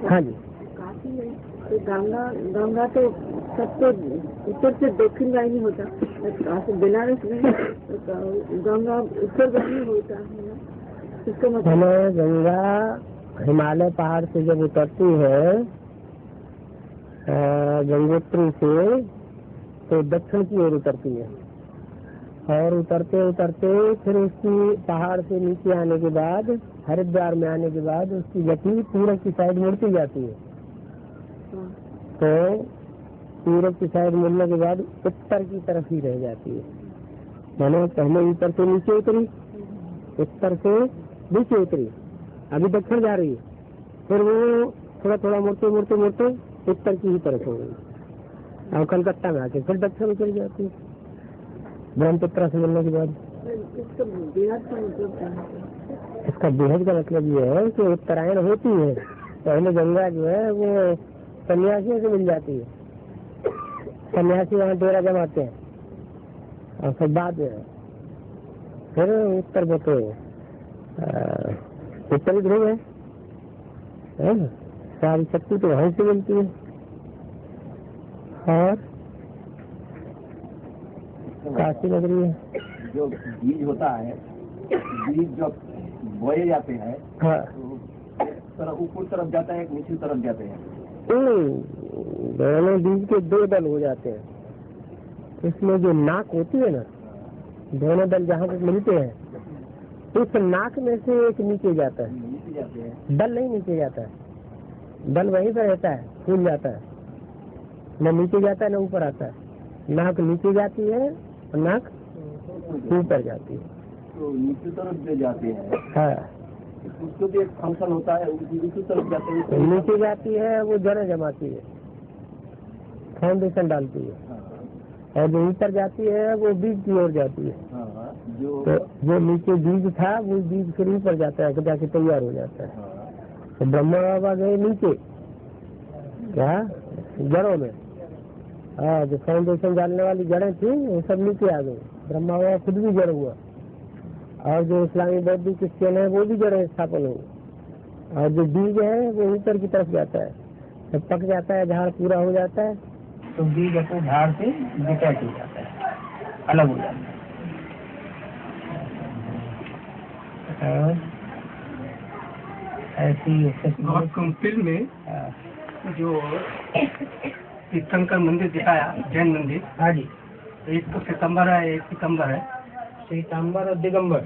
हाँ जी। काशी में तो गंगा तो सबसे उत्तर से दक्षिण गायनी होता, काशी बनारस में तो गंगा उत्तर गायनी होता है ना, इसका मतलब गंगा हिमालय पहाड़ से जब उतरती है गंगोत्री से, तो दक्षिण की ओर उतरती है, और उतरते उतरते फिर उसकी पहाड़ से नीचे आने के बाद, हरिद्वार में आने के बाद उसकी गति पूरब की साइड मुड़ती जाती है। तो पूरब की साइड मुड़ने के बाद उत्तर की तरफ ही रह जाती है। मैंने पहले उत्तर से नीचे उतरी, उत्तर से नीचे उतरी, अभी दक्षिण जा रही है, फिर वो थोड़ा थोड़ा मुड़ते मुड़ते मुड़ते उत्तर की ही तरफ हो गई, और कलकत्ता में आके फिर दक्षिण उतर जाती है ब्रह्मपुत्र से मिलने के बाद। इसका बेहद का मतलब ये है कि उत्तरायण होती है, पहले गंगा जो है वो सन्यासियों से मिल जाती है, सन्यासी वहाँ डेरा जमाते हैं, और फिर बाद में फिर उत्तर में तो उत्तरी ध्रुव है, सारी शक्ति तो वहीं से मिलती है। और काशी नगरी है, जो बीज होता है, बीज जब बोए जाते हैं, हाँ, तो तरफ ऊपर तरफ जाता है, नीचे तरफ जाते हैं। दोनों बीज के दो दल हो जाते हैं। इसमें जो नाक होती है ना, दोनों दल जहाँ तक मिलते हैं, उस नाक में से एक नीचे जाता है, नीचे जाते हैं, दल नहीं नीचे जाता है, दल वहीं पर रहता है, फूल जाता है, न नीचे जाता है न ऊपर आता है। नाक नीचे जाती है और नाक ऊपर जाती है, तो नीचे तरफ जो जाते हैं, हाँ, उसको भी एक फंक्शन होता है, नीचे तरफ जाते हैं, तो नीचे जाती है वो जड़ें जमाती है, फाउंडेशन डालती है, और जो ऊपर जाती है वो बीज की ओर जाती है। तो जो नीचे बीज था वो बीज फिर ऊपर जाता है, जाके तैयार हो जाता है। तो ब्रह्मा बाबा गए नीचे, क्या जड़ों में, हाँ, जो फाउंडेशन डालने वाली जड़ें थी वो सब नीचे आ गई, ब्रह्मा बाबा खुद भी जड़ हुआ, और जो इस्लामी बौद्ध क्रिश्चियन है वो भी जड़ें स्थापन हुई, और जो बीज है वो ऊपर की तरफ जाता है, जब पक जाता है, झाड़ पूरा हो जाता है, तो बीज अपने झाड़ से डिटैच हो जाता है, अलग हो जाता है। ऐसी फिल्म में जो तीर्थंकर मंदिर दिखाया, जैन मंदिर, हाँ जी, एक तो सितंबर है, एक सितंबर है, सितंबर और दिगंबर।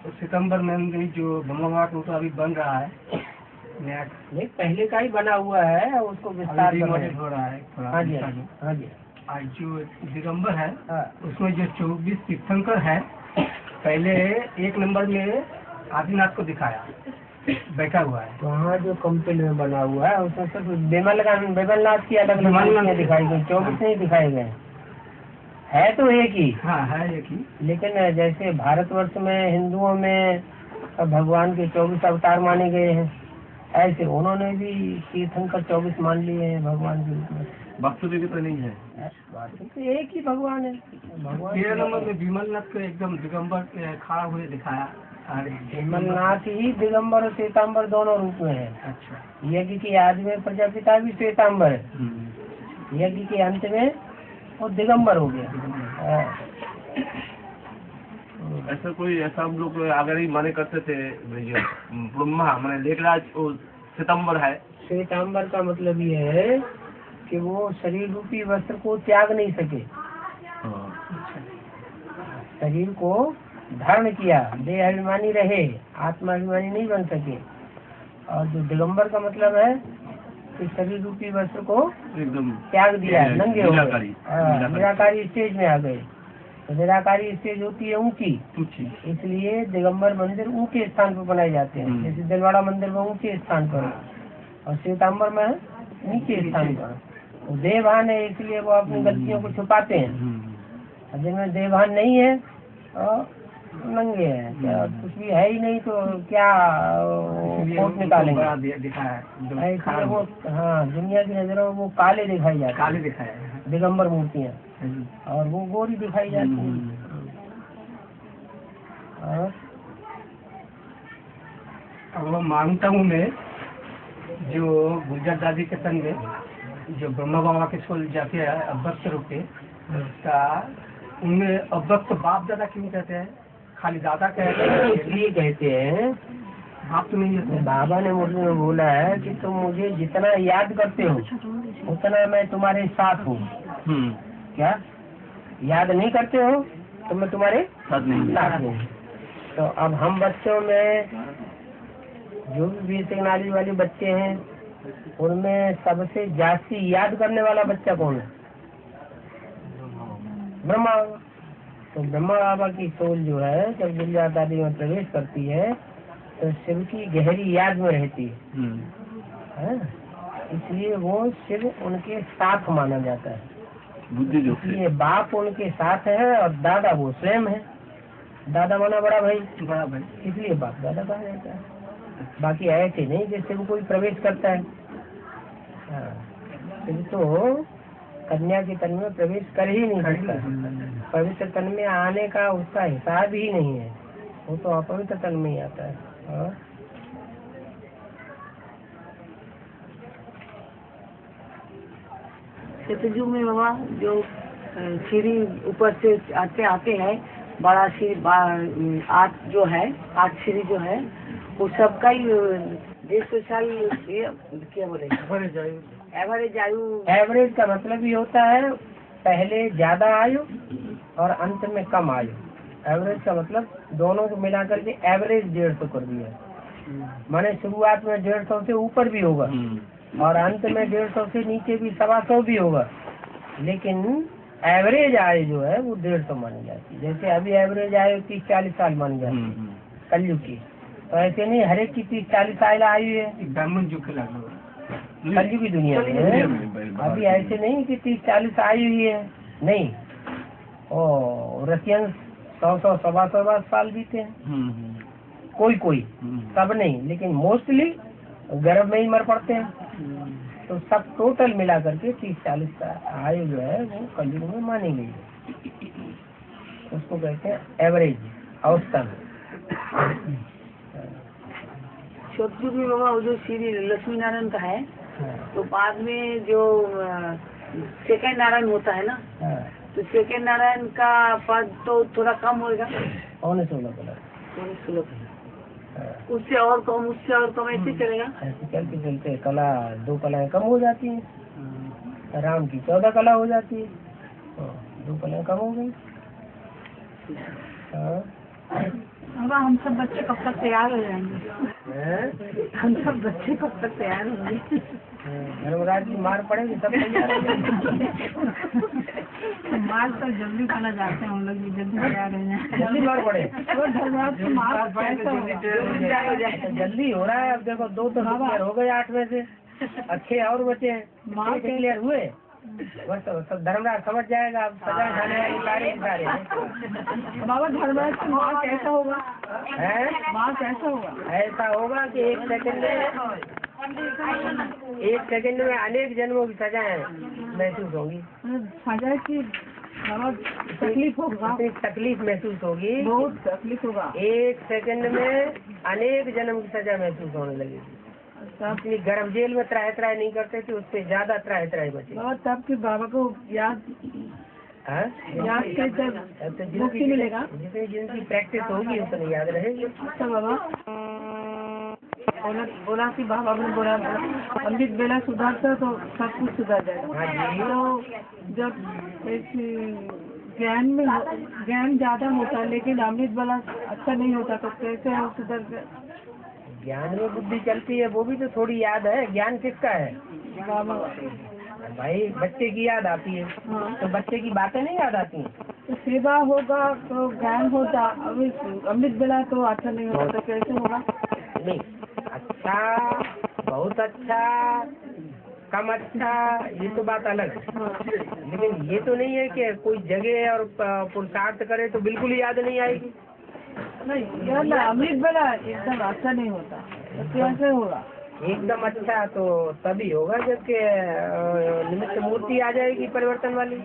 तो सितंबर में जो ब्रह्मा तो अभी बन रहा है, नहीं पहले का ही बना हुआ है, उसको विस्तार हो रहा है थोड़ा। हाँ जी, हाँ जी। आज जो दिगंबर है, हाँ, उसमें जो 24 तीर्थंकर है, पहले एक नंबर में आदिनाथ को दिखाया बैठा हुआ है, वहाँ जो कंपेल में बना हुआ है उसमें सिर्फ बेमलनाथ की अलग अलग दिखाई गई, 24 नहीं दिखाए गए, है तो एक ही। हाँ है एक ही, लेकिन जैसे भारतवर्ष में हिंदुओं में भगवान के 24 अवतार माने गए हैं, ऐसे उन्होंने भी तीर्थंकर 24 मान लिए हैं भगवान के रूप में। वास्तुदेवी तो नहीं है, तो एक ही भगवान है। भगवान 13 नंबर में विमलनाथ को एकदम दिगंबर खड़ा हुए दिखाया। विमलनाथ ही दिगंबर और श्वेतांबर दोनों रूप में है। अच्छा, यज्ञ के आदि में प्रजापिता भी श्वेतांबर है, यज्ञ के अंत में वो दिगंबर हो गया। ऐसा कोई ऐसा हम लोग अगर ही माने करते थे, ब्रह्मा मैंने लेखराज सितंबर है, श्वेतांबर का मतलब ये है कि वो शरीर रूपी वस्त्र को त्याग नहीं सके, शरीर को धारण किया, देह अभिमानी रहे, आत्मा अभिमानी नहीं बन सके। और जो दिगंबर का मतलब है कि शरीर रूपी वस्त्र को एकदम त्याग दिया, नंगे हो गए, निराकारी स्टेज में आ गए। तो निराकारी स्टेज होती है ऊंची, इसलिए दिगंबर मंदिर ऊंचे स्थान पर बनाए जाते हैं, जैसे दिलवाड़ा मंदिर में ऊंचे स्थान पर, और श्वेतांबर में नीचे स्थान पर। तो देवभान है इसलिए वो अपनी गलतियों को छुपाते हैं, जिनमें देवभान नहीं है और नंगे हैं, क्या कुछ भी है ही नहीं, तो क्या कोट निकालेंगे, इसलिए वो हाँ दुनिया की नजरों में वो काले दिखाई जाते, काले दिखाया दिगंबर मूर्तियाँ, और वो गोरी दिखाई जाती है। और अब माउंट आबू में जो गुजर दादी के तन में जो ब्रह्मा बाबा के स्कूल जाते हैं अव्यक्त रूप पे का, उनमें अव्यक्त बाप दादा क्यों कहते हैं? खाली दादा कहते हैं, इसलिए कहते हैं, बाप तो नहीं है। बाबा ने मुझे बोला है कि तुम मुझे जितना याद करते हो उतना मैं तुम्हारे साथ हूँ। क्या याद नहीं करते हो तो मैं तुम्हारे साथ नहीं। तो अब हम बच्चों में जो भी टेक्नोलॉजी वाले बच्चे हैं उनमें सबसे जास्ती याद करने वाला बच्चा कौन है? ब्रह्मा बाबा। तो ब्रह्मा बाबा की सोल जो है जब गुजरात आदि में प्रवेश करती है तो शिव की गहरी याद में रहती है। इसलिए वो शिव उनके साथ माना जाता है। इसलिए बाप उनके साथ है और दादा वो स्वयं है। दादा माना बड़ा भाई, इसलिए बाप दादा कहा जाता है। बाकी ऐसे नहीं जैसे वो कोई प्रवेश करता है। शिव तो कन्या के तन में प्रवेश कर ही नहीं सकता। पवित्र तन में आने का उसका हिसाब ही नहीं है, वो तो अपवित्र तन में ही आता है। सतयुग में बाबा जो सीढ़ी ऊपर से आते हैं, बड़ा सीढ़ी 8 जो है, 8 सीढ़ी जो है वो सबका ही 150 साल ये क्या बोले एवरेज आयु। एवरेज का मतलब ये होता है पहले ज्यादा आयु और अंत में कम आयु। एवरेज का मतलब दोनों को मिलाकर के एवरेज 150 कर दिया। माने शुरुआत में 150 से ऊपर भी होगा और अंत में 150 से नीचे भी 125 भी होगा, लेकिन एवरेज आयु जो है वो 150 मानी जाती है। जैसे अभी एवरेज आयु 30-40 साल मानी जाती है कलयुग की, तो ऐसे नहीं हर एक की 30-40 साल आयु है ब्राह्मण युग के लागू कलयुग की दुनिया में। अभी ऐसे नहीं कि 30-40 आयु ही है, नहीं। ओ रशियन 100-125 साल बीते हैं, कोई सब नहीं, लेकिन मोस्टली गर्भ में ही मर पड़ते हैं। तो सब टोटल मिला करके 30-40 आयु जो है वो कलयुग में मानी गई है। उसको कहते हैं एवरेज, औसतन। सतयुग में बाबा जो श्री लक्ष्मी नारायण का है, तो बाद में जो सेकंड नारायण होता है ना, तो सेकंड नारायण का पद तो थोड़ा कम होगा, 16 उससे और कम, उससे और कम, ऐसे चलेगा। ऐसे चलते चलते कला 2 कलाएं कम हो जाती हैं। राम की 14 कला हो जाती है, 2 कलाएं कम हो गई। बाबा हम सब बच्चे कब तक तैयार हो जाएंगे? हम सब बच्चे कब तक तैयार होंगे? धर्मराज की मार पड़ेगी सब तैयार हो जाएंगे। मार तो जल्दी खाना जाते हैं हम लोग भी, जल्दी तैयार हो जाए। जल्दी मार पड़े तो धर्मराज की मार जल्दी हो रहा है। अब देखो 2 तो क्लियर हो गए 8 में से, अच्छे और बचे हैं, मार क्लियर हुए बस। सब धर्मराज समझ जाएगा, अब सजा खाने वाली सारे बाबा धर्मराज की मार कैसा होगा? है मार कैसा होगा? ऐसा होगा कि 1 सेकंड में अनेक जन्मों की सजाएं महसूस होंगी। सजा की तकलीफ होगा, तकलीफ महसूस होगी, बहुत तकलीफ होगा। 1 सेकंड में अनेक जन्म की सजा महसूस होने लगेगी। अपनी गर्भ जेल में त्राय नहीं करते थे, उससे ज्यादा त्राय बचे। और तब के बाबा को याद से मुक्ति मिलेगा। जिनकी प्रैक्टिस होगी उतनी याद रहेगी। अच्छा बाबा बोला कि बाबा ने बोला अमृत बेला सुधारता तो सब कुछ सुधार जाएगा। तो जब ज्ञान ज्यादा होता लेकिन अमृत बेला अच्छा नहीं होता तो कैसे हम सुधर? ज्ञान में बुद्धि चलती है, वो भी तो थोड़ी याद है। ज्ञान किसका है? भाई बच्चे की याद आती है, तो बच्चे की बातें नहीं याद आती हैं। तो सेवा होगा तो ज्ञान होता, अभी अमृत बेला तो अच्छा नहीं होता तो कैसे होगा? नहीं, अच्छा, बहुत अच्छा, कम अच्छा, ये तो बात अलग है। लेकिन ये तो नहीं है कि कोई जगह और पुरुषार्थ करे तो बिल्कुल ही याद नहीं आएगी। नहीं अमृत बेला एकदम अच्छा नहीं होता तो कैसे होगा? एकदम अच्छा तो तभी होगा जबकि निमित्त मूर्ति आ जाएगी परिवर्तन वाली,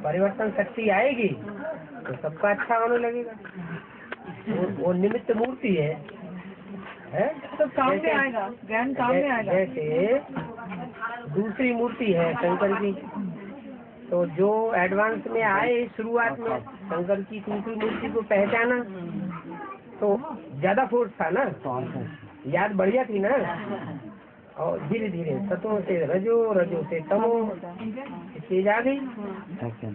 परिवर्तन शक्ति आएगी तो सबका अच्छा होने लगेगा। वो निमित्त मूर्ति है, है तो काम में आएगा, ज्ञान काम में आएगा। जैसे दूसरी मूर्ति है शंकर की, तो जो एडवांस में आए शुरुआत में शंकर की दूसरी मूर्ति को पहचाना तो ज्यादा फोर्स था ना, याद बढ़िया थी ना, और धीरे धीरे सतों से रजो, रजो से तमो स्टेज आ गई।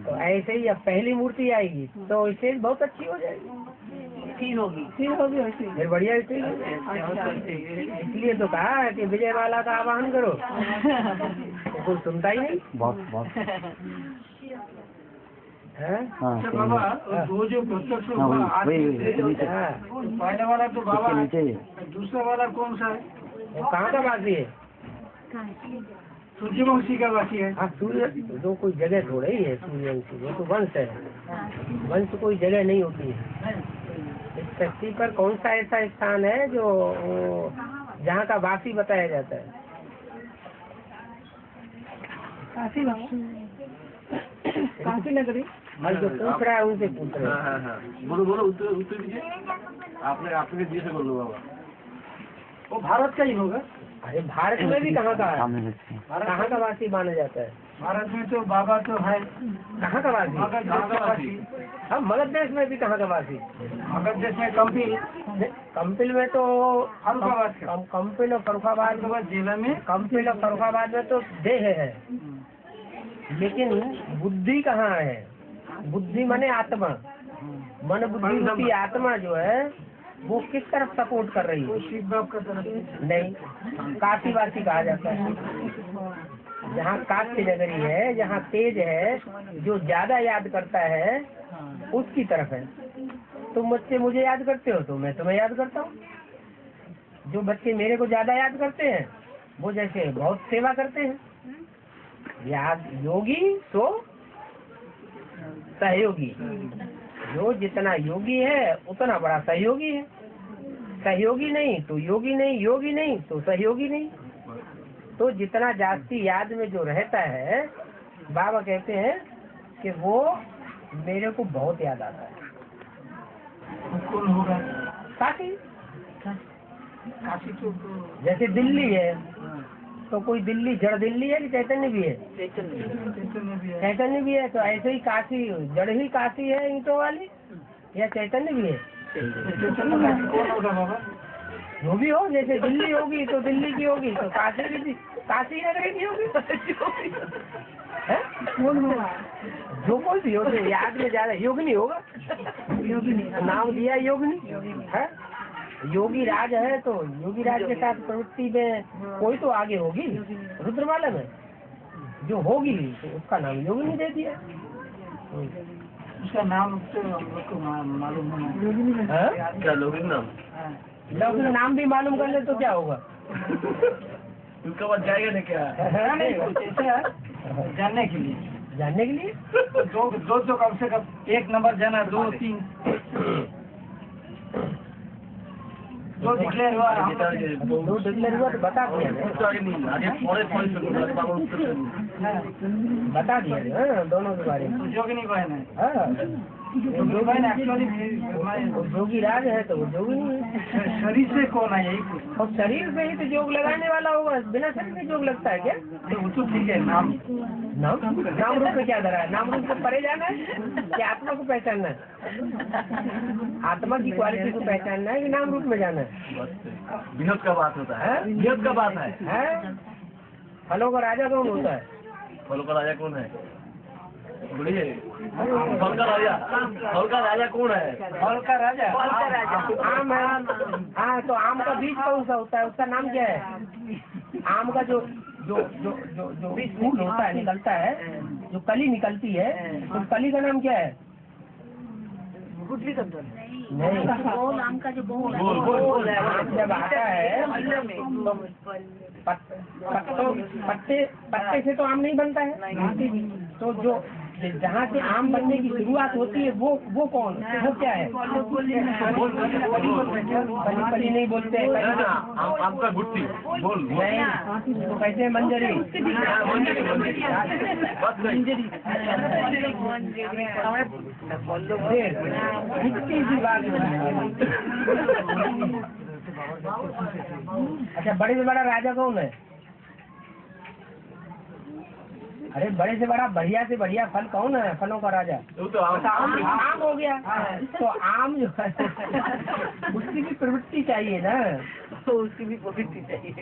तो ऐसे ही अब पहली मूर्ति आएगी तो स्टेज बहुत अच्छी हो जाएगी, तीन होगी वैसे। फिर बढ़िया स्टेज। इसलिए तो कहा है कि विजय माला का आवाहन करो, तो कोई सुनता ही नहीं। बहुत है बाबा दो जो प्रत्यक्ष पहले वाला तो बाबा, दूसरा वाला कौन सा है? वो कहाँ का वासी है? सूर्यवंशी का वासी है। हाँ, सूर्य जो कोई जगह थोड़ा ही है सूर्यवंशी, वो तो वंश है, वंश कोई जगह नहीं होती है। इस धरती पर कौन सा ऐसा स्थान है जो जहाँ का वासी बताया जाता है? काशी बाबा, काशी नगरी। और जो पूछ रहा है उनसे पूछ रहे हैं। हाँ, बोलो बोलो, उत्तर दीजिए। आपने दिए से बोलो बाबा। वो भारत का ही होगा। अरे भारत में भी कहाँ का है? कहाँ का वासी माना जाता है? भारत में तो बाबा तो है। कहाँ का वासी? हम मगध देश में भी कहाँ का वासी? मगध देश में कंपिल में तो फरुखाबाद, कंपिल और फरुखाबाद जिला में कंपिल और फरुखाबाद में तो देह है, लेकिन बुद्धि कहाँ है? बुद्धि माने आत्मा, मन बुद्धि रूपी आत्मा जो है वो किस तरफ सपोर्ट कर रही है? शिव बाब का तरफ नहीं, काशीवासी कहा जाता है। जहाँ काशी नगरी है, जहाँ तेज है, जो ज्यादा याद करता है उसकी तरफ है। तुम बच्चे मुझे याद करते हो तो मैं तुम्हें याद करता हूँ। जो बच्चे मेरे को ज्यादा याद करते हैं वो जैसे बहुत सेवा करते हैं। याद योगी तो सहयोगी, जो जितना योगी है उतना बड़ा सहयोगी है। सहयोगी नहीं तो योगी नहीं, योगी नहीं तो सहयोगी नहीं। तो जितना जास्ती याद में जो रहता है, बाबा कहते हैं कि वो मेरे को बहुत याद आता है। कौन होगा? काशी। काशी तो जैसे दिल्ली है तो कोई दिल्ली जड़ दिल्ली है कि चैतन्य भी है? चैतन्य भी है। चैतन्य भी है। तो ऐसे ही काशी जड़ ही काशी है ईंटों वाली, या चैतन्य भी है? चैतन्य कौन होगा बाबा? जो भी हो, जैसे दिल्ली होगी तो दिल्ली की होगी, तो काशी भी काशी नगरी की होगी। है? जो कोई भी हो, जो याद में ज्यादा योगिनी होगा। नाम दिया योगिनी है। योगी राज है तो योगी राज के साथ प्रवृत्ति में कोई तो आगे होगी। रुद्रमाला में जो होगी तो उसका नाम योगिनी दे दिया। उसका नाम तो हम लोग को मालूम नहीं है। क्या लोगी नाम? लोग नाम भी मालूम कर ले तो क्या होगा? उसका बाद जाएगा ना क्या? जानने के लिए दो कम से कम एक नंबर जाना, 2 3 दो डिक्लेयर हुआ। दो डिक्लेयर हुआ तो बता दिया, बता दिया दोनों के बारे में। जोगिनी बहन है। हाँ, जोगी राज है तो वो जोगिनी है। शरीर से कौन है? यही और शरीर से ही तो जोग लगाने वाला होगा, बिना शरीर से जोग लगता है क्या? तो वो तो ठीक है। नाम रूप में क्या धरा है? नाम रूप को परे जाना है कि आत्मा को पहचानना है? आत्मा की क्वालिटी को पहचानना है कि नाम रूप में जाना है? विनोद का बात होता है। विनोद का बात है। फलों का राजा कौन होता है? फलों का राजा कौन है? बोलिए। फल का राजा कौन है? फल का राजा आम है। हाँ, तो आम का बीज कौन सा होता है? उसका नाम क्या है? आम का जो जो जो जो जो फूल होता है, निकलता है, जो कली निकलती है, तो कली का नाम क्या है? गुठली का नहीं, आम का जो बोल आम जब आता है पत्ते से तो आम नहीं बनता है। तो जो जहाँ से आम बनने की शुरुआत होती है वो कौन? वो क्या है? पली नहीं बोलते। आपका गुट्टी बोल नहीं, तो कैसे मंजरी? गुट्टी की बात अच्छा, बड़े से बड़ा राजा कौन है? अरे बड़े से बड़ा बढ़िया से बढ़िया फल कौन है? फलों का राजा वो तो आम हो गया। तो आम जो है उसकी भी प्रवृत्ति चाहिए ना, तो उसकी भी प्रवृत्ति चाहिए।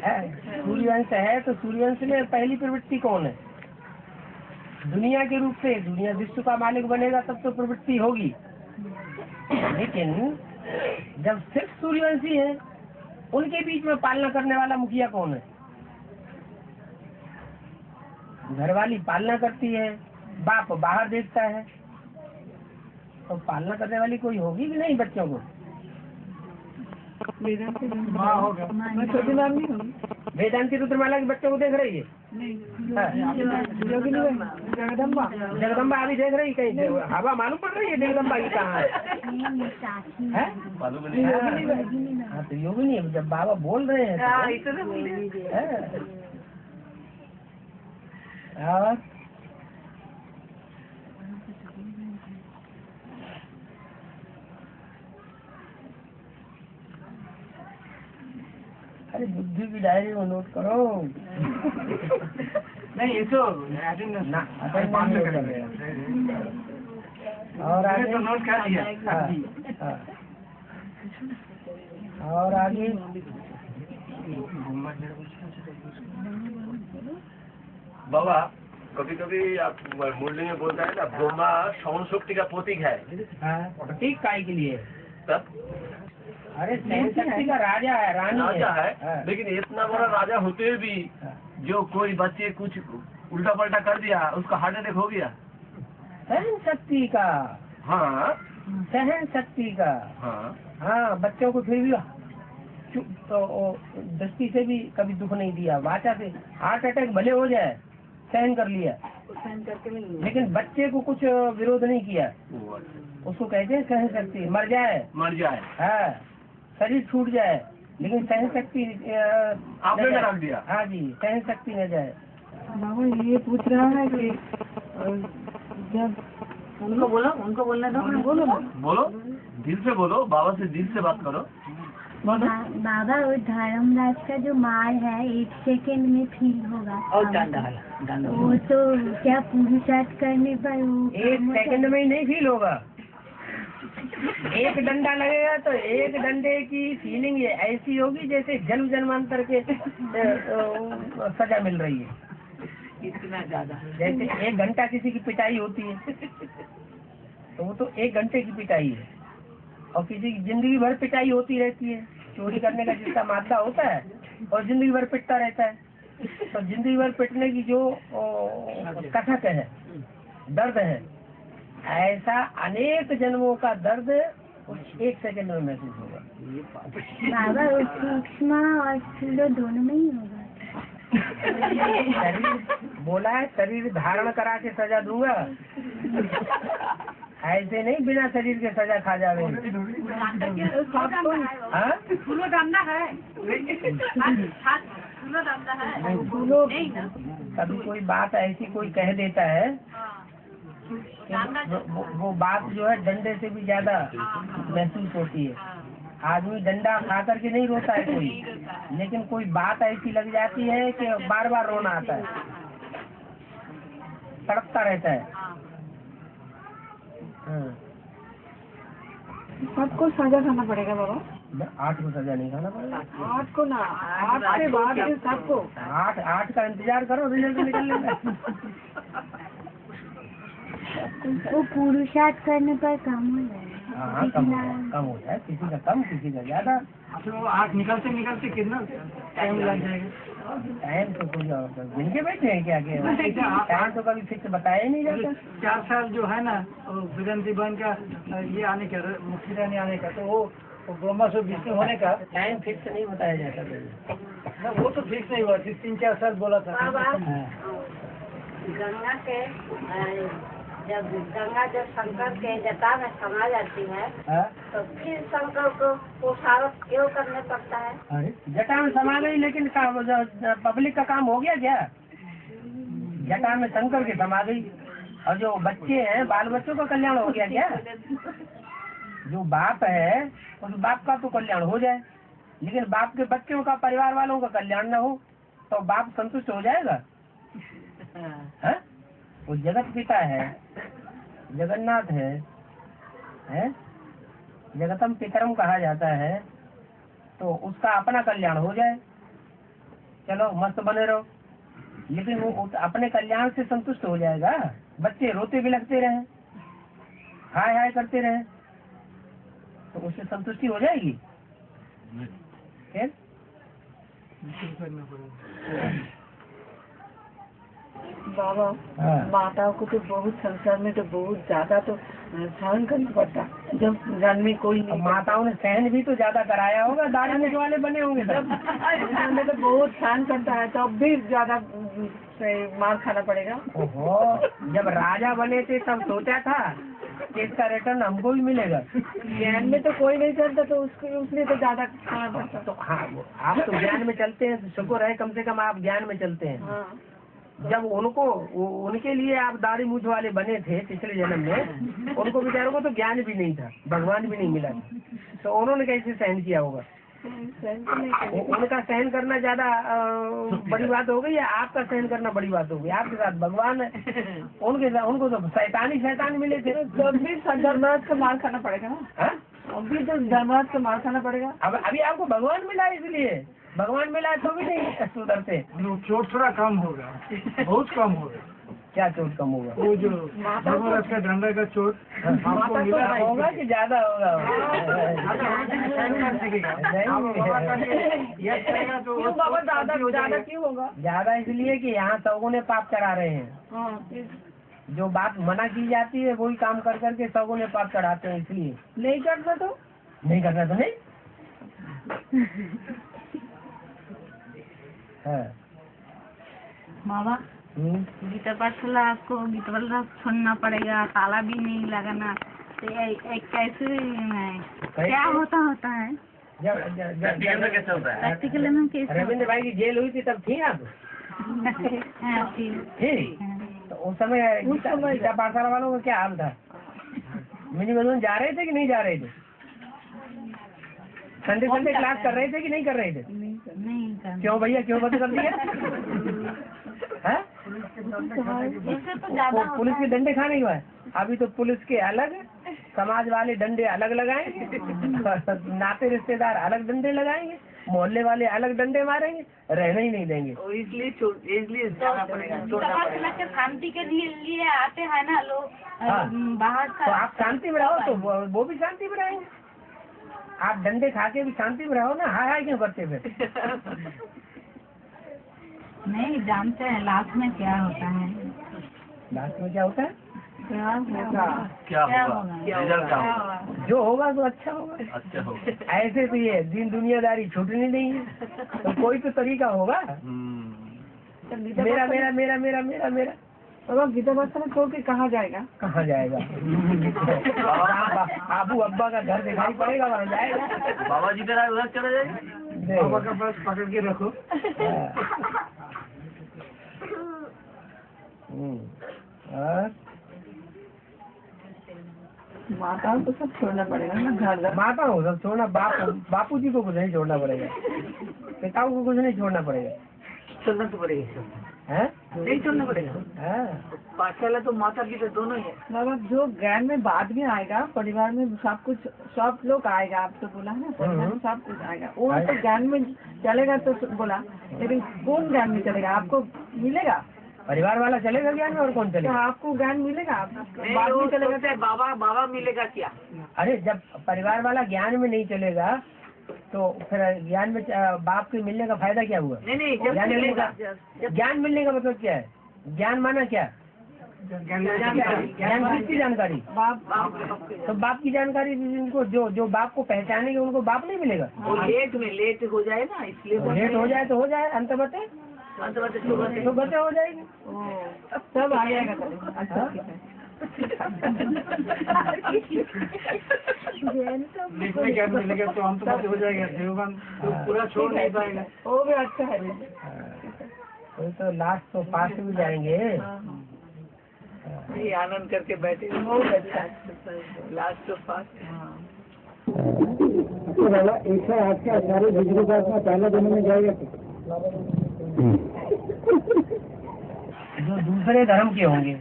सूर्यवंश है तो सूर्यवंश में पहली प्रवृत्ति कौन है? दुनिया के रूप से, दुनिया विश्व का मालिक बनेगा तब तो प्रवृत्ति होगी। लेकिन जब सिर्फ सूर्यवंशी है, उनके बीच में पालना करने वाला मुखिया कौन है? घरवाली पालना करती है, बाप बाहर देखता है, तो पालना करने वाली कोई होगी कि नहीं बच्चों को? छोटी मैम नहीं होगी। वेदांती रुद्रमाला के बच्चों को देख रही है? जगदम्बा जगदम्बा अभी देख रही कहीं? हवा मालूम पड़ रही है जगदम्बा की कहाँ है? मालूम नहीं है। हाँ तो योगिनी है, जब बाबा बोल रहे हैं और अरे बुद्धि की डायरी में नोट करो। नहीं ये तो ना बाद में करेंगे। और आगे तो नोट कर दिया। हाँ, और आगे बाबा कभी कभी आप मुरली में बोलता है ना, ब्रह्मा सौन शक्ति का प्रतीक है। प्रतीक काय के लिए? तब अरे सहन शक्ति का राजा है, रानी राजा है। है, लेकिन इतना बड़ा राजा होते भी जो कोई बच्चे कुछ उल्टा पल्टा कर दिया, उसका हार्ट अटैक हो गया। सहन शक्ति का, हाँ सहन शक्ति का। हाँ हाँ, बच्चों को फिर भी तो दृष्टि से भी कभी दुख नहीं दिया, वाचा से हार्ट अटैक भले हो जाए सहन कर लिया, लेकिन बच्चे को कुछ विरोध नहीं किया, उसको कहते हैं सहन शक्ति। मर जाए हाँ, शरीर छूट जाए, लेकिन सहन शक्ति आपने रख दिया। हाँ जी, सहन शक्ति न जाए। बाबा ये पूछ रहा है कि जब उनको बोलना था, बोलो ना। बोलो, दिल से बोलो, बाबा से दिल से बात करो। बाबा वो धर्मराज का जो मार है 1 सेकंड में फील होगा, वो तो क्या पुरुषार्थ करने पर वो 1 सेकंड में ही नहीं फील होगा। एक डंडा लगेगा तो एक डंडे की फीलिंग ये ऐसी होगी जैसे जन्म जन्मांतर के सजा मिल रही है। इतना ज्यादा जैसे 1 घंटा किसी की पिटाई होती है तो वो तो 1 घंटे की पिटाई है, और किसी की जिंदगी भर पिटाई होती रहती है। चोरी करने का जिसका मादा होता है और जिंदगी भर पिटता रहता है, तो जिंदगी भर पिटने की जो कथक है, दर्द है, ऐसा अनेक जन्मों का दर्द उस 1 सेकंड में महसूस होगा। बाबा वो सूक्ष्म और स्थूल दोनों में ही होगा। शरीर बोला है, शरीर धारण करा के सजा दूंगा, ऐसे नहीं बिना शरीर के सजा खा जावे। कभी कोई बात ऐसी कोई कह देता है, वो बात जो है डंडे से भी ज्यादा महसूस होती है। आदमी डंडा खा करके नहीं रोता है कोई, लेकिन कोई बात ऐसी लग जाती है कि बार बार रोना आता है, तड़पता रहता है। सबको सजा खाना पड़ेगा बाबा? 8 को सजा नहीं खाना पड़ेगा। 8 को ना, 8 के बाद सबको 8 का इंतजार करो, रिजल्ट निकलने का। वो पुरुषार्थ करने पर कम हो जाएगा। हाँ, कम होता है, किसी का कम किसी का ज्यादा। तो 8 निकलते निकलते कितना टाइम लग जाएगा? टाइम तो कोई गिन के बैठे हैं क्या? टाइम तो कभी फिक्स बताया ही नहीं जाता। 4 साल जो है ना विदंती बन का ये आने का, मुक्ति रानी आने का, तो वो ब्रह्मा से विष्णु होने का टाइम फिक्स नहीं बताया जाता। ना, वो तो फिक्स नहीं हुआ, 3-4 साल बोला था। गंगा के जब शंकर के जटा में समा जाती है तो फिर शंकर को पुरुषार्थ क्यों करने पड़ता है? अरे जटा में समा गई, लेकिन पब्लिक का काम हो गया क्या? जटा में शंकर के समा गई, और जो बच्चे हैं बाल बच्चों का कल्याण हो गया क्या? जो बाप है उस बाप का तो कल्याण हो जाए, लेकिन बाप के बच्चों का, परिवार वालों का कल्याण न हो तो बाप संतुष्ट हो जाएगा? हाँ? वो जगत पिता है, जगन्नाथ है, जगतम पितरम कहा जाता है, तो उसका अपना कल्याण हो जाए, चलो मस्त बने रहो। लेकिन वो अपने कल्याण से संतुष्ट हो जाएगा? बच्चे रोते बिलखते रहे, हाय हाय करते रहे, तो उससे संतुष्टि हो जाएगी? फिर बाबा, माताओं को तो बहुत संसार में तो बहुत ज्यादा तो सहन करना पड़ता, जब घर में कोई नहीं। माताओं ने सहन भी तो ज्यादा कराया होगा, दाढ़ी वाले बने होंगे तब। तो बहुत सहन करता है, तब भी ज्यादा मार खाना पड़ेगा। ओहो, जब राजा बने थे तब सोचा था कि इसका रिटर्न हमको भी मिलेगा। ज्ञान में तो कोई नहीं करता, तो उसने तो ज्यादा खाना पड़ता। तो हाँ, आप तो ज्ञान में चलते हैं, शुक्र है कम से कम आप ज्ञान में चलते हैं। हाँ। जब उनके लिए आप दाढ़ी मूछ वाले बने थे पिछले जन्म में, उनको बेचारों को तो ज्ञान भी नहीं था, भगवान भी नहीं मिला, तो उन्होंने कैसे सहन किया होगा? उनका सहन करना ज्यादा बड़ी बात हो गई या आपका सहन करना बड़ी बात हो गई? आपके साथ भगवान है, उनको तो शैतान मिले थे। तो भी धर्मराज का मार खाना पड़ेगा ना? अभी तो धर्मराज का मार खाना पड़ेगा। अब अभी आपको भगवान मिला, इसलिए भगवान मिला तो भी नहीं सुधरते। चोट थोड़ा कम होगा, बहुत कम होगा। क्या चोट कम होगा? वो जो धर्मराज का डंडा का चोट आपको मिला होगा कि ज्यादा होगा? क्यों बाबा ज्यादा क्यों होगा? ज्यादा इसलिए कि यहाँ सौगुने ने पाप करा रहे हैं। जो बात मना की जाती है वही काम कर करके सौगुने ने पाप चढ़ाते हैं, इसलिए नहीं करना तो नहीं। बाबा, गीता पाठशाला आपको गीता वाला सुनना पड़ेगा, ताला भी नहीं लगाना, तो कैसे क्या होता है? कैसे होता है? प्रैक्टिकल में कैसे? रविंद्र भाई की जेल हुई थी तब थी आप? हाँ, ठीक। तो उस समय गीता पाठशाला वालों का क्या हाल था? मिनी मधुबन जा रहे थे कि नहीं जा रहे थे? संडे क्लास कर रहे थे कि नहीं कर रहे थे? नहीं। क्यों भैया, क्यों बंद कर दिया? पुलिस के डंडे खाने के बाद अभी तो पुलिस के अलग, समाज वाले डंडे अलग लगाएंगे, नाते रिश्तेदार अलग डंडे लगाएंगे, मोहल्ले वाले अलग डंडे मारेंगे, रहने ही नहीं देंगे। इसलिए जाना पड़ेगा। शांति के लिए आते हैं ना लोग बाहर तो आप शांति में रहो तो वो भी शांति में रहेंगे। आप डंडे खा के भी शांति में रहो ना, हाय हाय क्यों करते फिर? नहीं जानते हैं लास्ट में क्या होता है। लास्ट में क्या होता है? क्या होगा? रिजल्ट क्या होगा? जो होगा तो अच्छा होगा। अच्छा होगा। ऐसे तो ये दिन दुनियादारी छूटनी नहीं है, तो कोई तो तरीका होगा। मेरा मेरा मेरा मेरा मेरा मेरा बाबा, गीता पाठशाला छोड़ के कहाँ जाएगा? कहाँ जाएगा? आबू अब्बा का घर दिखाई पड़ेगा, वहाँ जाएगा। बाबा जी तेरा उधर चले जाएंगे। बाबा का बस पकड़ के रखो। माताओं को सब छोड़ना पड़ेगा ना, घर माता हो सब छोड़ना, बापू जी को कुछ नहीं छोड़ना पड़ेगा, पिताओं को कुछ नहीं छोड़ना पड़ेगा। छोड़ना तो पड़ेगा, नहीं छोड़ना पड़ेगा। पाठशाला तो माता पिता दोनों ही है। बाबा, जो ज्ञान में बाद में आएगा, परिवार में सब कुछ, सब लोग आएगा, आप तो बोला है ना, परिवार में सब कुछ आएगा, वो तो ज्ञान में चलेगा तो बोला, लेकिन कौन ज्ञान में चलेगा? आपको मिलेगा परिवार वाला चलेगा ज्ञान में, और कौन चलेगा? तो आपको ज्ञान मिलेगा, बाद में चलेगा तो बाबा मिलेगा क्या? अरे जब परिवार वाला ज्ञान में नहीं चलेगा तो फिर ज्ञान में बाप के मिलने का फायदा क्या हुआ? नहीं, ज्ञान मिलने का, ज्ञान मिलने का मतलब क्या है? ज्ञान माना क्या? ज्ञान किसकी जानकारी? तो बाप की जानकारी उनको, जो बाप को पहचानेंगे उनको बाप नहीं मिलेगा। लेट हो जाए ना, इसलिए लेट हो जाए तो हो जाए, अंत बते तो बते हो जाएगी, सब आ जाएगा। अच्छा, लिखने क्या मिलेगा तो हम तो हो जाएगा, देवबंद तो पूरा छोड़ नहीं पाएगा। वो भी अच्छा है, तो लास्ट तो पास भी जाएंगे। ये आनंद करके बैठे, बहुत अच्छा लास्ट तो पास। तो बाबा 108 के 18 बिजली का अपना पहला जन्म में जाएगा जो दूसरे धर्म के होंगे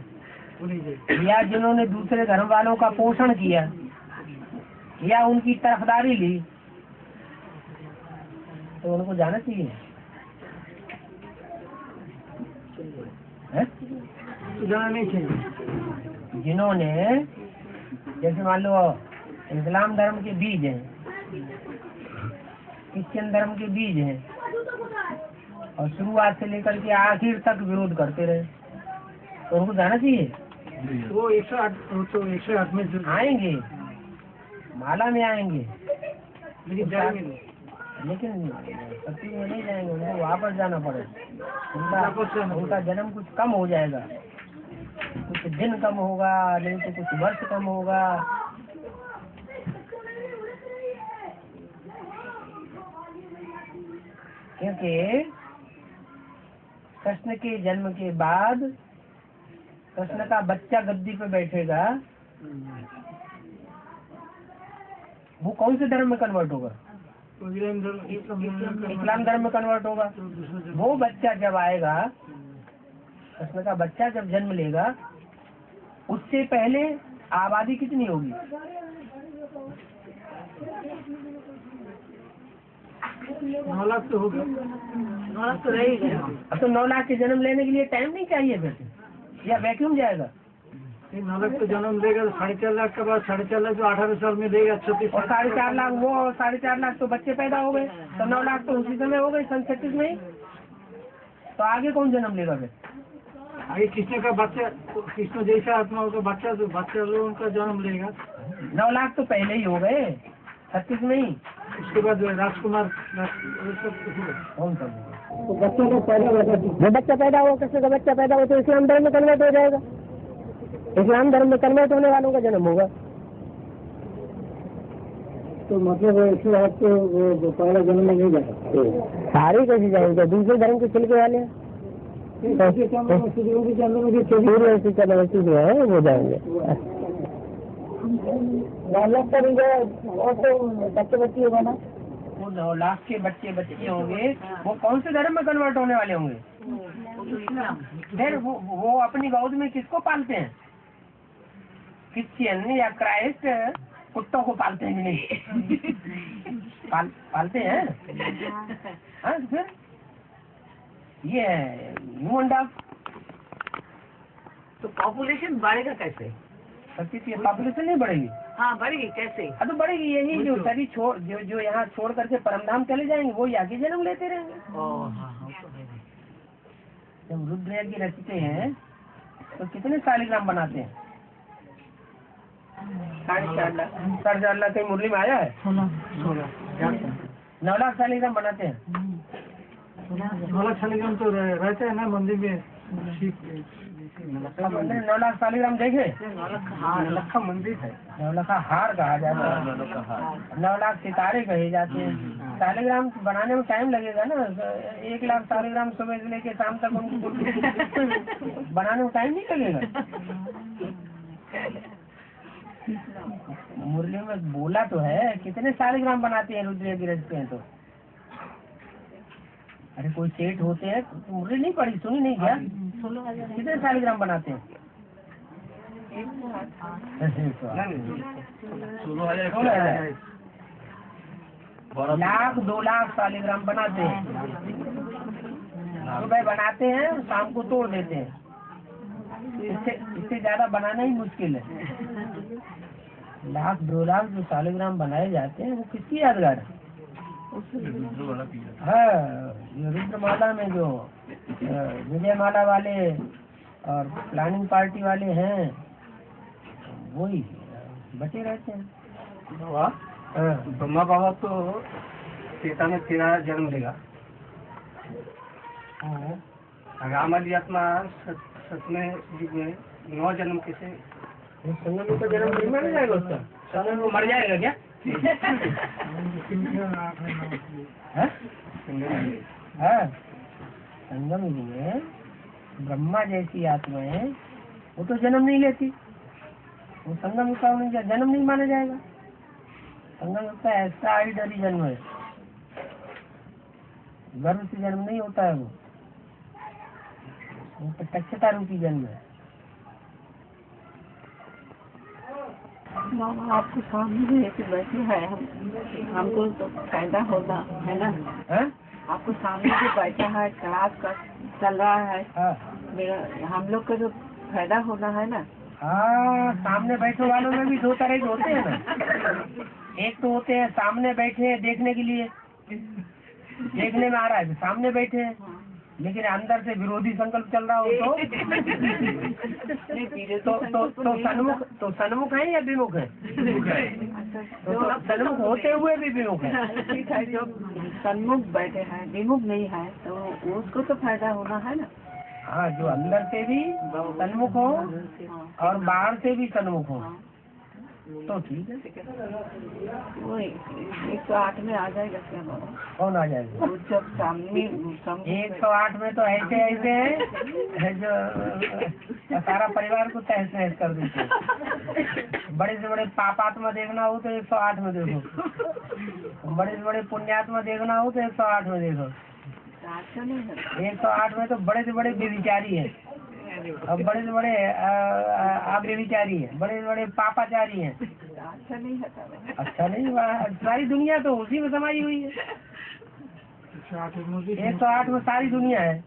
या जिन्होंने दूसरे धर्म वालों का पोषण किया या उनकी तरफदारी ली तो उनको जाना चाहिए। जाना नहीं चाहिए। जिन्होंने जैसे मान लो इस्लाम धर्म के बीज हैं, क्रिश्चियन धर्म के बीज हैं और शुरुआत से लेकर के आखिर तक विरोध करते रहे तो उनको जाना चाहिए। वो 108 में आएंगे, माला में आएंगे, लेकिन जाएंगे नहीं। लेकिन सत्य में नहीं जाएंगे, उनको वापस जाना पड़ेगा। उनका जन्म कुछ कम हो जाएगा, कुछ दिन कम होगा, नहीं तो कुछ वर्ष कम होगा। क्योंकि कृष्ण के जन्म के बाद कृष्ण का बच्चा गद्दी पे बैठेगा, वो कौन से धर्म में कन्वर्ट होगा? इस्लाम धर्म में कन्वर्ट होगा। वो बच्चा जब आएगा, कृष्ण का बच्चा जब जन्म लेगा, उससे पहले आबादी कितनी होगी? 9 लाख तो होगा। 9 लाख तो रहेगा। अब तो 9 लाख के जन्म लेने के लिए टाइम नहीं चाहिए फिर, या वैक्यूम जाएगा? 9 लाख तो जन्म देगा तो 4.5 लाख के बाद 4.5 लाख तो 18 साल में देगा। 36 और 4.5 लाख, वो 4.5 लाख तो बच्चे पैदा हो गए, तो 9 लाख तो उसी समय हो गए, सन 36 में ही। तो आगे कौन जन्म लेगा फिर? आगे कृष्ण का बच्चा, कृष्ण जैसा आत्मा का बच्चा, तो बच्चा लोगों का जन्म लेगा। 9 लाख तो पहले ही हो गए, 36 में ही। उसके बाद राजकुमार कौन सा? तो बच्चा का पैदा होगा। जो बच्चा पैदा हुआ, कृष्ण का बच्चा पैदा हुआ तो इस्लाम धर्म में कन्वर्ट हो जाएगा। इस्लाम धर्म में कन्वर्ट होने वालों का जन्म होगा। तो मतलब इसलिए आपको वो पहला जन्म में नहीं जाएगा। सारे कैसे जाएंगे? दूसरे धर्म के छिलके वाले सूर्यवंशी चंद्रवंशी जो है वो जाएंगे। 9 लाख करेंगे और तो बच्चे बच्ची होगा ना। वो 9 लाख के बच्चे होंगे, वो कौन से धर्म में कन्वर्ट होने वाले होंगे? फिर वो अपनी गोद में किसको पालते हैं? क्रिश्चियन या क्राइस्ट कुत्तों को पालते हैं कि नहीं? पालते हैं। हाँ, फिर ये ह्यूमन डॉग। तो पॉपुलेशन बढ़ेगा कैसे? पॉपुलेशन नहीं बढ़ेगी। हाँ बढ़ेगी कैसे? हाँ तो बढ़ेगी, यही जो शरीर छोड़ जो यहाँ छोड़ करके परमधाम चले जाएंगे वो आगे जन्म लेते रहेंगे। जब रुद्रयाग की रचते हैं तो कितने शालिग्राम बनाते हैं? 4.5 लाख। 4.5 लाख कहीं मुरली में आया है? 9 लाख शालिग्राम बनाते हैं। 9 लाख शालिग्राम तो रहते हैं ना मंदिर में। 9 लाख शालिग्राम देखे? 9 लाख का मंदिर है। 9 लाख का हार कहा जाता है, 9 लाख सितारे कहे जाते हैं। शालिग्राम बनाने में टाइम लगेगा ना। 1 लाख शालिग्राम सुबह से लेके शाम तक उनको बनाने में टाइम नहीं लगेगा। मुरली में बोला तो है कितने शालिग्राम बनाते हैं रुद्रयाग रचते हैं। तो अरे कोई सेठ होते हैं, मुरली नहीं पढ़ी सुनी नहीं क्या? कितने शालिग्राम बनाते हैं? 16,000 लाख 2 लाख शालिग्राम बनाते हैं। सुबह बनाते हैं, शाम को तोड़ देते हैं। इससे ज्यादा बनाना ही मुश्किल है। 1 लाख 2 लाख जो शालिग्राम बनाए जाते हैं वो किसकी यादगार है? हाँ, ये रुद्रमाला में जो विजय माला वाले और प्लानिंग पार्टी वाले हैं वही बचे रहते हैं। ब्रह्मा बाबा तो सीता में 13 जन्म लेगा। राम वाली आत्मा सतमें युग में 9 जन्म कैसे? संगम का जन्म नहीं माना जाएगा उसका? संगम वो मर जाएगा क्या? संगम में ब्रह्मा जैसी आत्माएं वो तो जन्म नहीं लेती, वो संगम का जन्म नहीं माना जाएगा। संगम होता है एक्स्ट्राऑर्डिनरी जन्म है, गर्भ से जन्म नहीं होता है वो प्रत्यक्षता रूपी जन्म है। मामा आपके सामने ऐसे बैठे हैं, हमको तो फायदा होता है ना। है? आपको सामने जो बैठा है, क्लास का चल रहा है, हाँ मेरा हम लोग का जो फायदा होना है ना। हाँ, सामने बैठे वालों में भी दो तरह के होते हैं ना। एक तो होते हैं सामने बैठे हैं देखने के लिए, देखने में आ रहा है सामने बैठे हैं, लेकिन अंदर से विरोधी संकल्प चल रहा हो तो सन्मुख है या विमुख है? तो सन्मुख होते हुए भी विमुख है। ठीक है, जो सन्मुख बैठे हैं विमुख नहीं है तो उसको तो फायदा होना है ना। हाँ, जो अंदर से भी सन्मुख हो और बाहर से भी सन्मुख हो तो ठीक है। वो 108 में आ जाएगा क्या बाबा? कौन आ जाएगा? वो जब सामने 108 में तो ऐसे है जो सारा परिवार को तहस नहस कर देते हैं। बड़े से बड़े पापात्मा देखना हो तो 108 में देखो, बड़े से बड़े पुण्यात्मा देखना हो तो 108 में देखो। 108 में तो बड़े से बड़े व्यभिचारी है, अब बड़े से बड़े अव्यभिचारी है, बड़े से बड़े पापाचारी हैं। अच्छा नहीं है, अच्छा नहीं, सारी दुनिया तो उसी में समाई हुई है। 108 में सारी दुनिया है।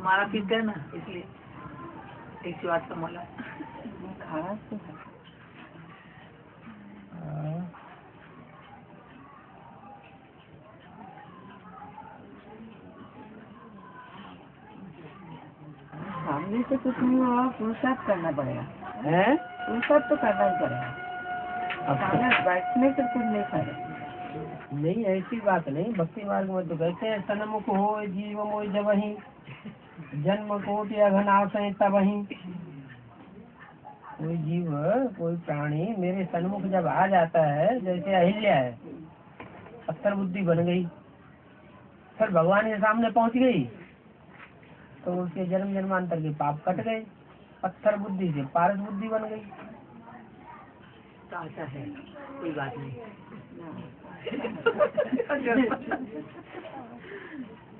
माला पीते है ना, इसलिए 108 का माला खाना तो है। सामने से कुछ नहीं होगा, पुरुषार्थ करना पड़ेगा। पुरुषार्थ तो करना ही पड़ेगा, सामने बैठने से कुछ नहीं करेगा। नहीं, ऐसी बात नहीं। भक्ति मार्ग में तो कहते हैं सन्मुख हो जीव मोय जबहि, जन्म कोटि अघन आशय तबहि। कोई जीव कोई प्राणी मेरे सन्मुख जब आ जाता है, जैसे अहिल्या है, पत्थर बुद्धि बन गई, फिर भगवान के सामने पहुंच गई तो उसके जन्म जन्मांतर के पाप कट गए, पत्थर बुद्धि से पारस बुद्धि बन गई। तो अच्छा है, कोई बात नहीं।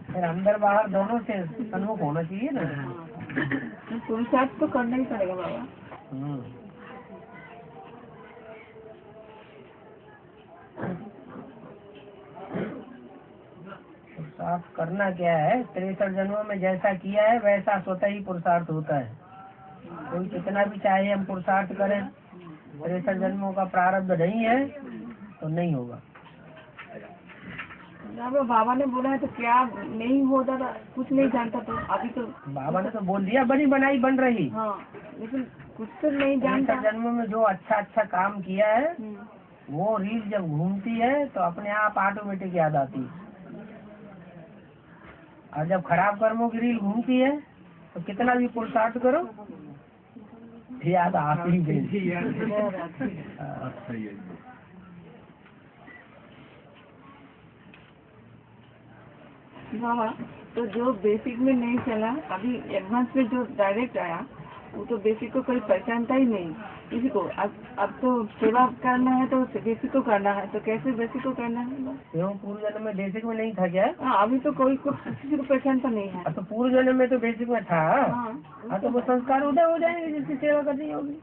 फिर अंदर बाहर दोनों से सन्मुख होना चाहिए ना। पुरुषार्थ तो करना ही पड़ेगा बाबा। पुरुषार्थ करना क्या है? 63 जन्मों में जैसा किया है वैसा स्वतः ही पुरुषार्थ होता है। कोई कितना भी चाहे हम पुरुषार्थ करें, 63 जन्मों का प्रारब्ध नहीं है तो नहीं होगा। बाबा ने बोला है तो क्या नहीं होता था, कुछ नहीं जानता तो अभी तो बाबा ने तो बोल दिया बनी बनाई बन रही। हाँ, लेकिन कुछ तो नहीं जानता। 63 जन्मों में जो अच्छा अच्छा काम किया है वो रील जब घूमती है तो अपने आप ऑटोमेटिक याद आती है, और जब खराब कर्मों की रील घूमती है तो कितना भी पुरुषार्थ करो याद आती ही गई। बाबा तो जो बेसिक में नहीं चला, अभी एडवांस में जो डायरेक्ट आया वो तो बेसिक को कोई पहचानता ही नहीं किसी को। अब तो सेवा करना है तो बेसिक को करना है, तो कैसे बेसिक को करना है? क्यों पूर्व जन्म में बेसिक में नहीं था क्या? अभी तो कोई को किसी को पहचानता नहीं है। तो पूर्व जन्म में तो बेसिक में था। हाँ, तो वो संस्कार उदय हो जाएंगे जिसकी सेवा करनी होगी।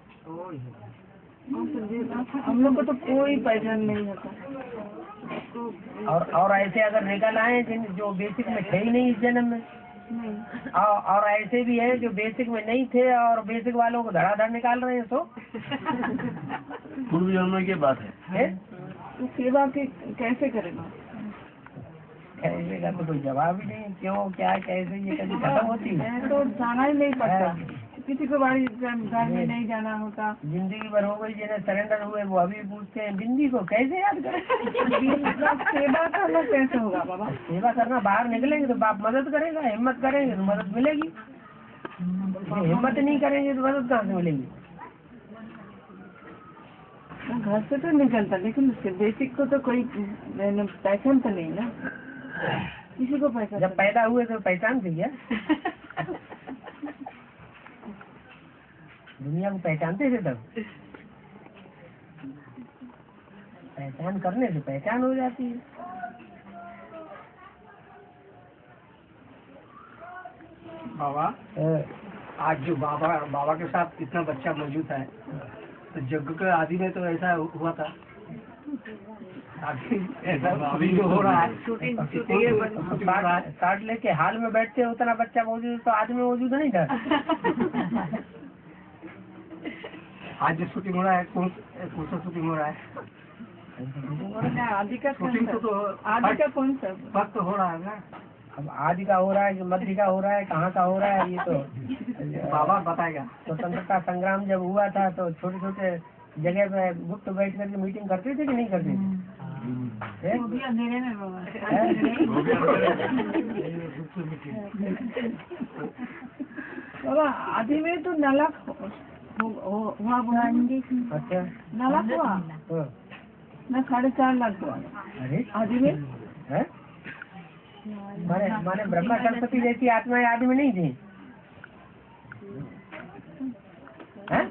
हम लोग को तो कोई पहचान नहीं होता। और ऐसे अगर निकल आए जो बेसिक में थे ही नहीं इस जन्म में, और ऐसे भी है जो बेसिक में नहीं थे और बेसिक वालों को धड़ाधड़ निकाल रहे हैं, तो पूर्व जन्म की बात है। तो सेवा के कैसे करेगा? कैसे का तो कोई जवाब ही नहीं। क्यों, क्या, कैसे, ये कभी खत्म होती है? तो जाना ही नहीं पड़ता, किसी को बारी घर में नहीं जाना होता। जिंदगी भर हो गई, जिन्हें सरेंडर हुए वो अभी पूछते हैं बिंदी को कैसे याद करें। सेवा करना कैसे होगा बाबा? सेवा करना, बाहर निकलेंगे तो बाप मदद करेगा, हिम्मत करेंगे तो मदद मिलेगी, हिम्मत नहीं करेंगे तो मदद कहाँ से मिलेगी? घर से तो निकलता, लेकिन बेसिक को तो कोई पहचान तो नहीं ना, किसी को पहचान। जब पैदा हुए तो पहचान थी क्या? दुनिया को पहचानते थे तब? पहचान करने से पहचान हो जाती है। बाबा आज जो बाबा के साथ इतना बच्चा मौजूद है, तो यज्ञ के आदि में तो ऐसा हुआ था, ऐसा अभी जो हो रहा है कार्ड लेके हाल में बैठते हैं, उतना बच्चा मौजूद तो आदमी मौजूद नहीं था। आज जो शूटिंग हो रहा है, कौन सा शूटिंग हो रहा है? आदि का शूटिंग तो आदि का कौन सा वक्त हो रहा है ना। अब आदि का हो रहा है कि मध्य का हो रहा है, कहाँ का हो रहा है, ये तो बाबा बताएगा। स्वतंत्रता संग्राम जब हुआ था तो छोटे छोटे जगह पे गुप्त बैठ करके मीटिंग करते थे कि नहीं करते थे? अंधेरे में बाबा बाबा आदि में तो नलक हुआ अच्छा नलक हुआ न 4.5 लाख हुआ अरे आदि में है माने ब्रह्मा सरस्वती जैसी आत्माएं आदमी नहीं थी हैं?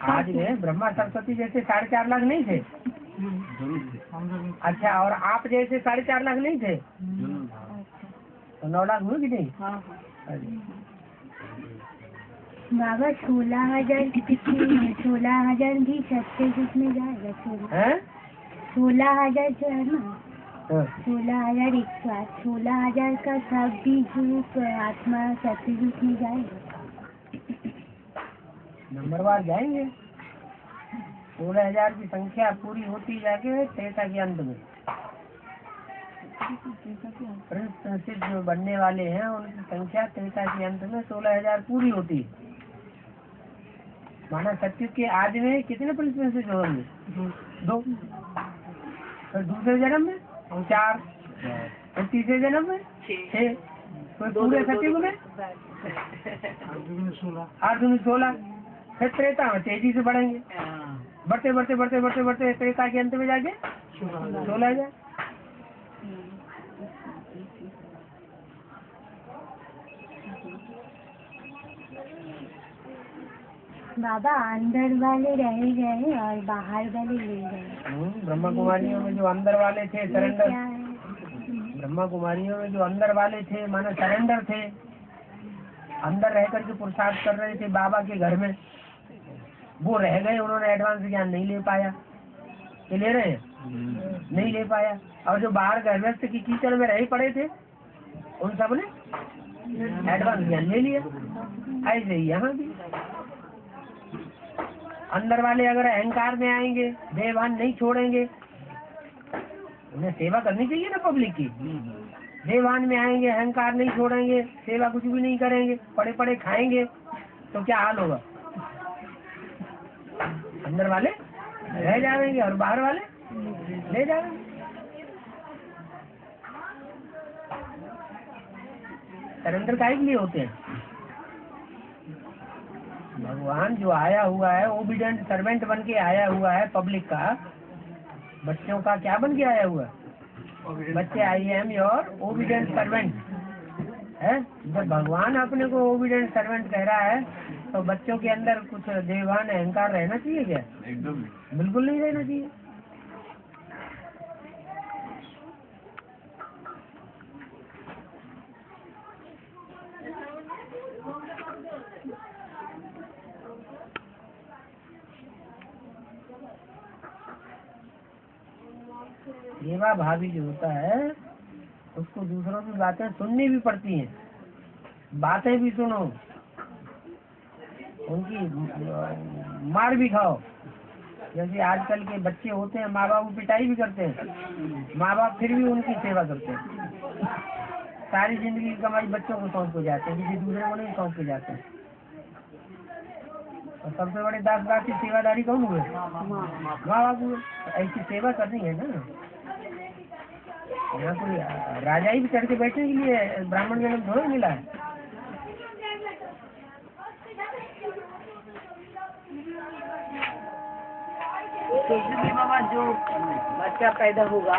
आज में ब्रह्मा सरस्वती जैसे 4.5 लाख नहीं थे? अच्छा, और आप जैसे 4.5 लाख नहीं थे? तो 9 लाख हुए कि नहीं? बाबा 16,000 16,000 भी सत्य में जाएगा। 16,000 जो है ना, 16,108 16,000 का सब भी रूप आत्मा सत्य में जाएगा। नंबरवार जाएंगे। 16,000 की संख्या पूरी होती जाके त्रेता के अंत में प्रिंस जो बनने वाले हैं उनकी संख्या त्रेता के अंत में 16,000 पूरी होती है। माना सत्युग के आदि में कितने प्रिंस होंगे? 2। तो दूसरे जन्म में 4, और तीसरे जन्म में 6, तो पूरे सत्युग में 16। फिर त्रेता में तेजी से बढ़ेंगे, बढ़ते बढ़ते बढ़ते बढ़ते बढ़ते त्रेता के अंत में जाके 16,000। बाबा अंदर वाले रह गए और बाहर वाले ले गए। ब्रह्मा कुमारियों में जो अंदर वाले थे सरेंडर, ब्रह्मा कुमारियों में जो अंदर वाले थे माना सरेंडर थे, अंदर रह करके पुरुषार्थ कर रहे थे बाबा के घर में, वो रह गए। उन्होंने एडवांस ज्ञान नहीं ले पाया। ये ले रहे हैं? नहीं ले पाया। और जो बाहर गर्भस्थ की कीचड़ में रह पड़े थे उन सब ने एडवांस ज्ञान ले लिया। ऐसे ही यहाँ भी अंदर वाले अगर अहंकार में आएंगे, देहभान नहीं छोड़ेंगे, उन्हें सेवा करनी चाहिए ना पब्लिक की। देहभान में आएंगे, अहंकार नहीं छोड़ेंगे, सेवा कुछ भी नहीं करेंगे, पड़े पड़े खाएंगे, तो क्या हाल होगा? अंदर वाले रह जाएंगे और बाहर वाले ले जाएंगे। सरेंडर काहे के लिए होते हैं? भगवान जो आया हुआ है ओबीडिएंट सर्वेंट बन के आया हुआ है पब्लिक का, बच्चों का क्या बन के आया हुआ है? बच्चे I am your obedient servant है। जब भगवान अपने को ओबीडिएंट सर्वेंट कह रहा है तो बच्चों के अंदर कुछ देवान अहंकार रहना चाहिए क्या? एकदम बिल्कुल नहीं रहना चाहिए। सेवा भावी जो होता है उसको दूसरों की बातें सुननी भी पड़ती हैं, बातें भी सुनो, उनकी मार भी खाओ। जैसे आजकल के बच्चे होते हैं, माँ बाप पिटाई भी करते हैं, माँ बाप फिर भी उनकी सेवा करते हैं। सारी जिंदगी की कमाई बच्चों को सौंप के जाते हैं, किसी दूसरे को नहीं सौंप के जाते हैं। और सबसे बड़े दास की सेवादारी कौन हुए? माँ बाप हुए। ऐसी सेवा करनी है ना। यहाँ कोई राजा ही चढ़ के बैठने के लिए ब्राह्मण जन्म थोड़ा मिला है। बाबा जो बच्चा पैदा होगा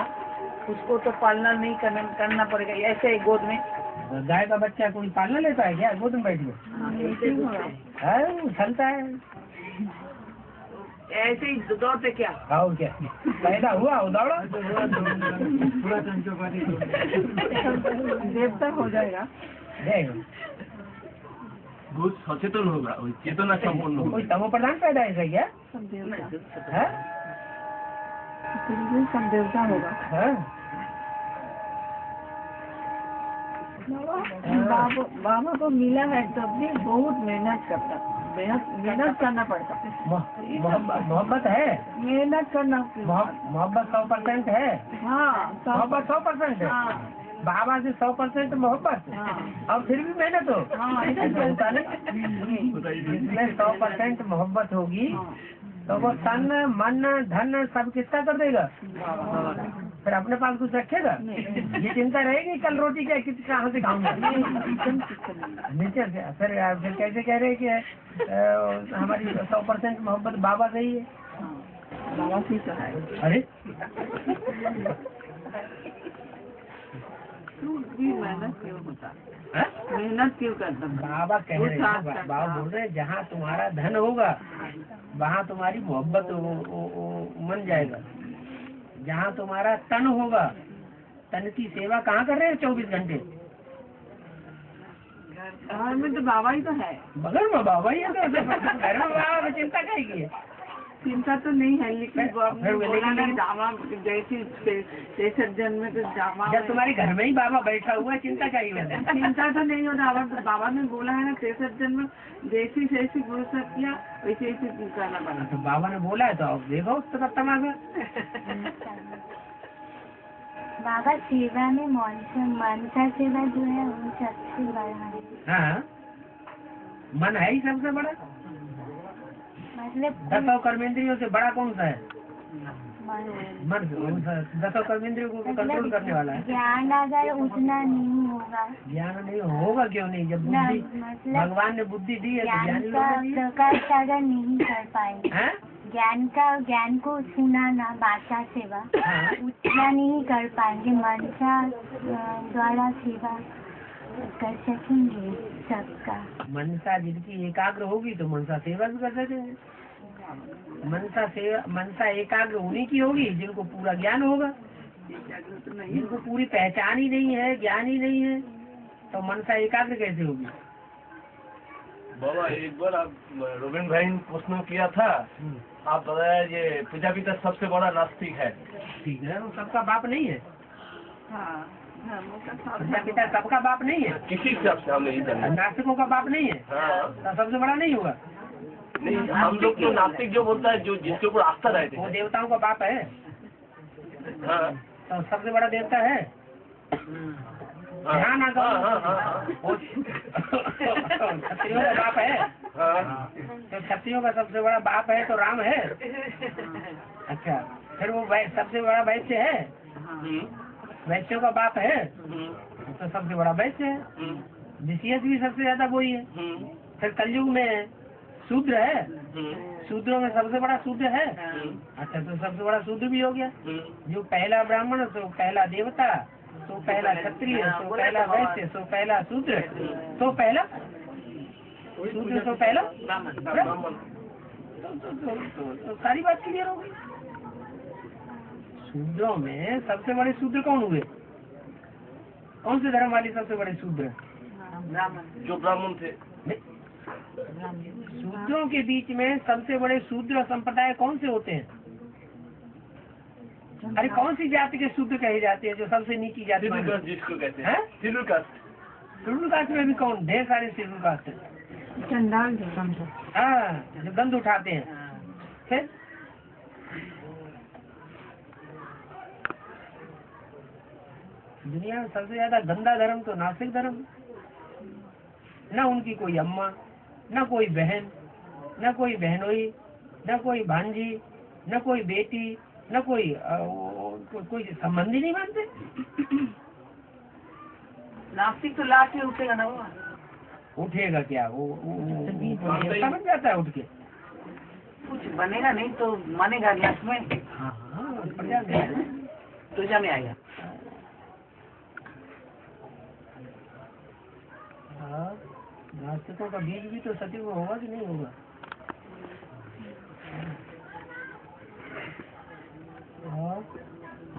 उसको तो पालना नहीं करना पड़ेगा, ऐसे गोद में। गाय का बच्चा कोई पालना लेता है क्या? गोद में बैठ के उछलता है। ऐसे ही दौड़ते क्या? और क्या पैदा हुआ हो दौड़ो। पूरा चंचोपाती देवता हो जाएगा। बहुत सचेतन होगा, वही चेतना संपन्न कोई होगा। तमो प्रधान पैदा है क्या? सब देवता है? सब देवता होगा। हाँ? बाबा को मिला है तब भी बहुत मेहनत करता, मेहनत करना पड़ता। मोहब्बत है, मेहनत करना। मोहब्बत 100% है। हाँ, मोहब्बत 100% है। हाँ, बाबा से 100% मोहब्बत, हाँ, और फिर भी मेहनत हो। हाँ, ऐसा होता नहीं। जिसमें 100% मोहब्बत होगी तो वो तन मन धन सब कितना कर देगा? फिर अपने पास कुछ रखेगा? ये चिंता रहेगी कल रोटी क्या कहाँ से खाऊंगा? नीचे से फिर कैसे कह रहे कि हमारी 100% मोहब्बत बाबा से ही है? बाबा से तो है। अरे भी मेहनत क्यों होता? हाँ? मेहनत क्यों करता? बाबा कह रहे हैं, बाबा बोल रहे हैं जहाँ तुम्हारा धन होगा वहाँ तुम्हारी मोहब्बत मन जाएगा। जहाँ तुम्हारा तन होगा, तन की सेवा कहाँ कर रहे हैं 24 घंटे? घर में तो बाबा ही तो है। बगल में बाबा ही है तो घर में बाबा में चिंता क्या की है? चिंता तो नहीं है, लेकिन फिर बोला नहीं जामा जैसी 63 जन्म में तो जामा। जब तुम्हारे घर में ही बाबा बैठा हुआ है चिंता क्या ही है? चिंता तो नहीं होता। बाबा ने बोला है ना 63 जन्म जैसी जैसी गुरु सब किया वैसे वैसे करना पड़ा। तो बाबा ने बोला है तो अब देखो उसका तमाशा। बाबा सेवा में मनसा सेवा जो है वो सबसे बड़ा है। हाँ, मन है ही सबसे बड़ा। मतलब 10 कर्मेंद्रियों से बड़ा कौन सा है? मन 10 कर्मेंद्रियों को कंट्रोल करने वाला है। ज्ञान अगर उतना नहीं होगा, ज्ञान नहीं होगा क्यों नहीं? जब बुद्धि मतलब भगवान ने बुद्धि दी है तो ज्ञान ज्ञानी का लोगों ने दी है। प्रकाश अगर नहीं कर पाएंगे, हैं? ज्ञान को सुनाना बाचा सेवा हाँ। उतना नहीं कर पाएंगे, मनसा द्वारा सेवा कर सकेंगे सबका। मनसा जिनकी एकाग्र होगी तो मनसा सेवा भी कर सकेंगे। मनसा एकाग्र उन्हीं की होगी जिनको पूरा ज्ञान होगा। जिनको पूरी पहचान ही नहीं है, ज्ञान ही नहीं है, तो मनसा एकाग्र कैसे होगी? बाबा एक बार आप रोबिन भाई ने प्रश्न किया था, आप बताया ये प्रजापिता सबसे बड़ा नास्तिक है। ठीक है, वो सबका बाप नहीं है। हाँ, प्रजापिता सबका बाप नहीं है। किसी हिसाब से हम नहीं जाने। नास्तिकों का बाप नहीं है हाँ। तो सबसे बड़ा नहीं होगा। नहीं, हम लोग तो नास्तिक जो बोलता है, जो जिसके ऊपर आस्था रहती वो है। देवताओं का बाप है हाँ, तो सबसे बड़ा देवता है। ध्यान आ वो क्षत्रियों का बाप है हाँ, तो क्षत्रियों का सबसे बड़ा बाप है तो राम है। अच्छा, फिर वो सबसे बड़ा वैश्य है, वैश्यों का बाप है तो सबसे बड़ा वैश्य है। विशेष भी सबसे ज्यादा वही है। फिर कलयुग में शूद्र है, शूद्रों में सबसे बड़ा शूद्र है। अच्छा, तो सबसे बड़ा शूद्र भी हो गया। जो पहला ब्राह्मण, तो पहला देवता, तो पहला क्षत्रिय, तो पहला वैश्य, तो पहला शूद्र, तो पहला शूद्र, तो पहला ब्राह्मण। तो सारी बात क्लियर हो गई। शूद्रों में सबसे बड़े शूद्र कौन हुए? कौन से धर्म वाले सबसे बड़े शूद्र? जो ब्राह्मण थे। शूद्रों के बीच में सबसे बड़े शूद्र संप्रदाय कौन से होते हैं? अरे कौन सी जाति के शूद्र कहे जाते हैं जो सबसे नीची जाति मानी? जिसको कहते हैं? हैं शेड्यूल कास्ट। शेड्यूल कास्ट में भी कौन? ढेर सारे शेड्यूल कास्ट हैं। चंडाल हाँ, जो गंध उठाते हैं। फिर दुनिया में सबसे ज्यादा गंदा धर्म तो नास्तिक धर्म। न उनकी कोई अम्मा, न कोई बहन, न कोई बहनोई, न कोई भांजी, न कोई बेटी, न कोई कोई संबंधी नहीं मानते। नास्तिक तो लाके उठेगा ना वो। उठेगा क्या? वो समझ जाता है उठ के। कुछ बनेगा नहीं तो मानेगा लास्ट में। हाँ हाँ, प्रजा में तुझा में आएगा। हाँ, नास्तिकों का बीज भी तो सती में होगा कि नहीं होगा?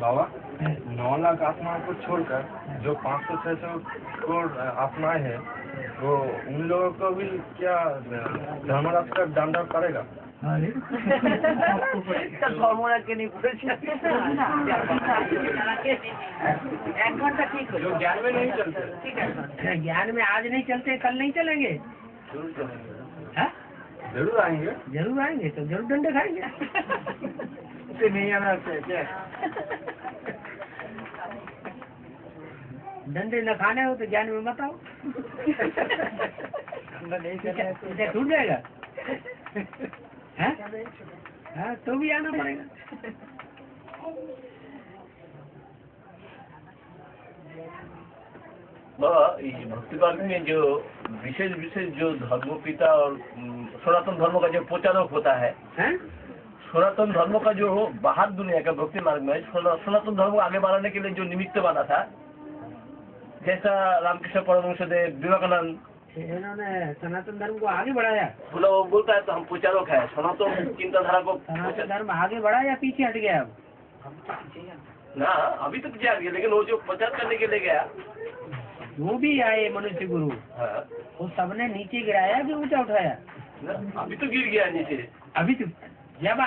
बाबा 9 लाख आत्माओं को छोड़कर जो 500-600 करोड़ आत्माएं हैं, वो उन लोगों को भी क्या धर्मराज का दंड पड़ेगा? जो ज्ञान में नहीं चलते, ज्ञान में आज नहीं चलते, कल नहीं चलेंगे। जरूर आएंगे। जरूर आएंगे तो जरूर डंडे खाएंगे। नहीं आना चाहिए। डंडे न खाने हो तो ज्ञान में मत आओ। टूट जाएगा। हाँ तो भी आना पड़ेगा। बाबा भक्ति मार्ग में जो विशेष जो धर्मपिता और सनातन धर्म का जो प्रचारक होता है, सनातन धर्म का जो हो बाहर दुनिया का भक्ति मार्ग में सनातन धर्म को आगे बढ़ाने के लिए जो निमित्त बना था, जैसा रामकृष्ण परमहंसदेव, विवेकानंद, इन्होंने सनातन धर्म को आगे बढ़ाया। वो बोलता है तो हम प्रचारक है, सनातन चिंताधारा को। सनातन धर्म आगे बढ़ा या पीछे हट गया? अब ना अभी तक जा गया, लेकिन वो जो प्रचार करने के लिए गया, वो भी आए मनुष्य गुरु, वो सबने नीचे गिराया कि ऊंचा उठाया? अभी तो गिर गया नीचे। अभी तो जब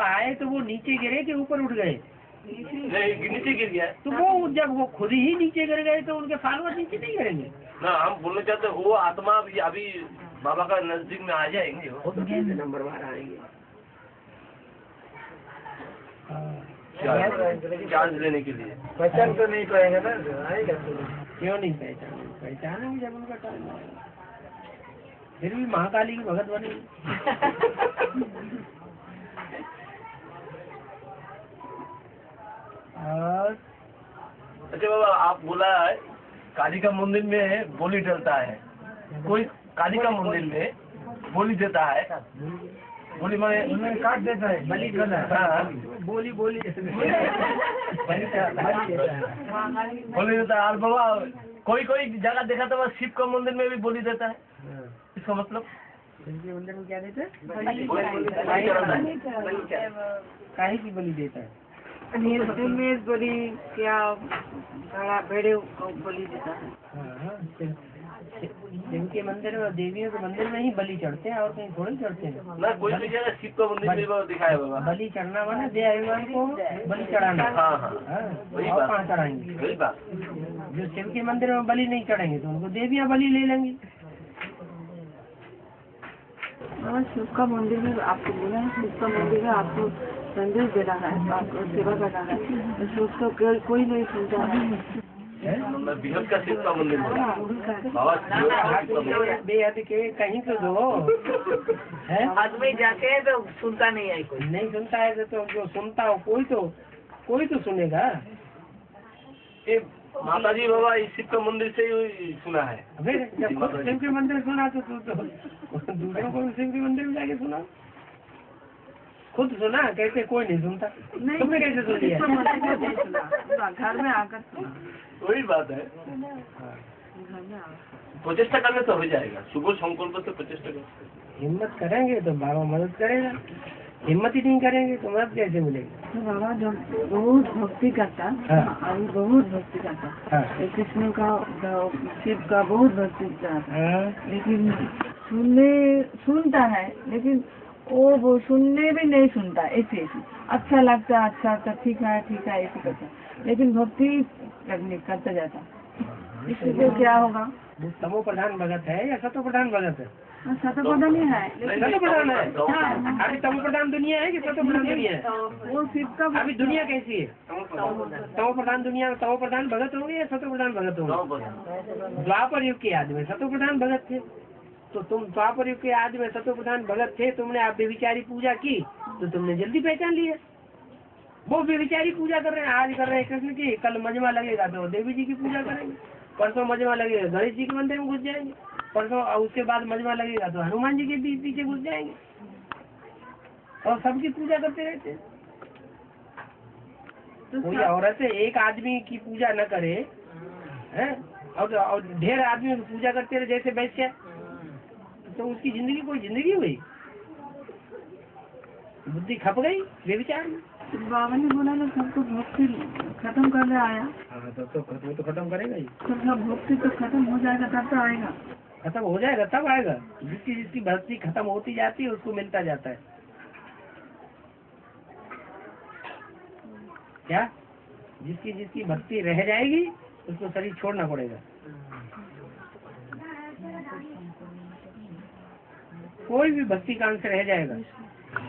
आए तो वो नीचे गिरे कि ऊपर उठ गए? नहीं, नीचे गिर गया। तो वो जब वो खुद ही नीचे गिर गए तो उनके फॉलोअर नीचे नहीं गिरेंगे ना? हम बोलना चाहते हैं वो आत्मा अभी बाबा का नजदीक में आ जाएंगे, नंबर बार आएंगे। चार्ज लेने के लिए। पहचान तो नहीं पाएंगे ना, आएगा क्यों नहीं पहचानेंगे जब उनका टाइम आएगा। फिर भी महाकाली की भगत बनी। और अच्छा बाबा, आप बोला है काली का मंदिर में बोली डलता है, कोई काली का मंदिर में बोली देता है, बोली मैंने काट देता है, बलि देता है। हाँ, बोली बोली देता है। और बाबा कोई जगह देखा था शिव का मंदिर में भी बोली देता है, इसका मतलब शिव के मंदिर में क्या देता है? बोली काहे की बलि देता है? में बलि क्या भेड़े को बलि देता है। शिव के मंदिर में, देवियों के मंदिर में ही बलि चढ़ते हैं, और कहीं थोड़ी चढ़ते हैं ना। कोई भी जगह शिव का मंदिर में दिखाया बाबा। बलि चढ़ना माना दे अभिमान को बलि चढ़ाना। हाँ, और कहाँ चढ़ाएंगे? वही बात। जो शिव के मंदिर में बलि नहीं चढ़ेंगे तो उनको देवियाँ बलि ले लेंगी। शिव का मंदिर में आपको बोला है, शिव का मंदिर में आपको संदेश देना है, आपको सेवा करना है, उसको कोई नहीं सुनता है। बिहार का शिव का मंदिर बेहद के कहीं तो दो आदमी जाके तो सुनता नहीं है, कोई नहीं सुनता है तो जो सुनता हो कोई तो सुनेगा। माता जी बाबा इस शिव का मंदिर से ही सुना है। फिर जब खुद शिव के मंदिर सुना तो दूसरों को शिव के मंदिर में जाके सुना। खुद सुना, कैसे कोई नहीं सुनता? तुमने कैसे सुन लिया? घर में आकर सुना। वही बात है, प्रचेष्टा करने तो हो जाएगा। सुबह संकल्प से प्रचेष्टा कर, हिम्मत करेंगे तो बाबा मदद करेगा, हिम्मत ही नहीं करेंगे तो मदद कैसे मिलेगी? तो बाबा जब बहुत भक्ति करता, अभी बहुत भक्ति करता, कृष्ण का शिव का बहुत भक्ति करता, लेकिन सुनता है, लेकिन वो सुनने भी नहीं सुनता। ऐसे अच्छा लगता, अच्छा ठीक है ऐसे करता, लेकिन भक्ति करते जाता। इससे क्या होगा? तमो प्रधान भगत है या सतो प्रधान भगत है? सतो प्रधान ही है, सतो प्रधान है। अभी तमो प्रधान दुनिया है कि सतो प्रधान दुनिया है? वो शिव का अभी दुनिया कैसी है? तमो प्रधान दुनिया, तमो प्रधान भगत होंगे या सतो प्रधान भगत होंगे? द्वापर युग के आदमी सतो प्रधान भगत थे, तो तुम द्वापर युग के आदमी सतो प्रधान भगत थे, तुमने आप बेविचारी पूजा की तो तुमने जल्दी पहचान लिया। वो बेविचारी पूजा कर रहे हैं, आज कर रहे हैं कृष्ण की, कल मजमा लगेगा तो देवी जी की पूजा करेंगे, परसों मजमा लगेगा गणेश जी के मंदिर में घुस जाएंगे, परसों उसके बाद मजमा लगेगा तो हनुमान जी के पीछे घुस जाएंगे, और सबकी पूजा करते रहते हैं। कोई औरत एक आदमी की पूजा न करे है और ढेर आदमी की पूजा करते रहे जैसे वैश्य, तो उसकी जिंदगी कोई जिंदगी हुई? बुद्धि खप गई बेविचार में। बाबा ने बोला ना सबको भक्ति खत्म कर आया, हाँ तो वो तो खत्म करेगा ही। तो सब भक्ति तो खत्म हो जाएगा तब तो आएगा। खत्म हो जाएगा तब आएगा। जिसकी भक्ति खत्म होती जाती है उसको मिलता जाता है। क्या? जिसकी भक्ति रह जाएगी उसको शरीर छोड़ना पड़ेगा। कोई भी भक्ति का अंश रह जाएगा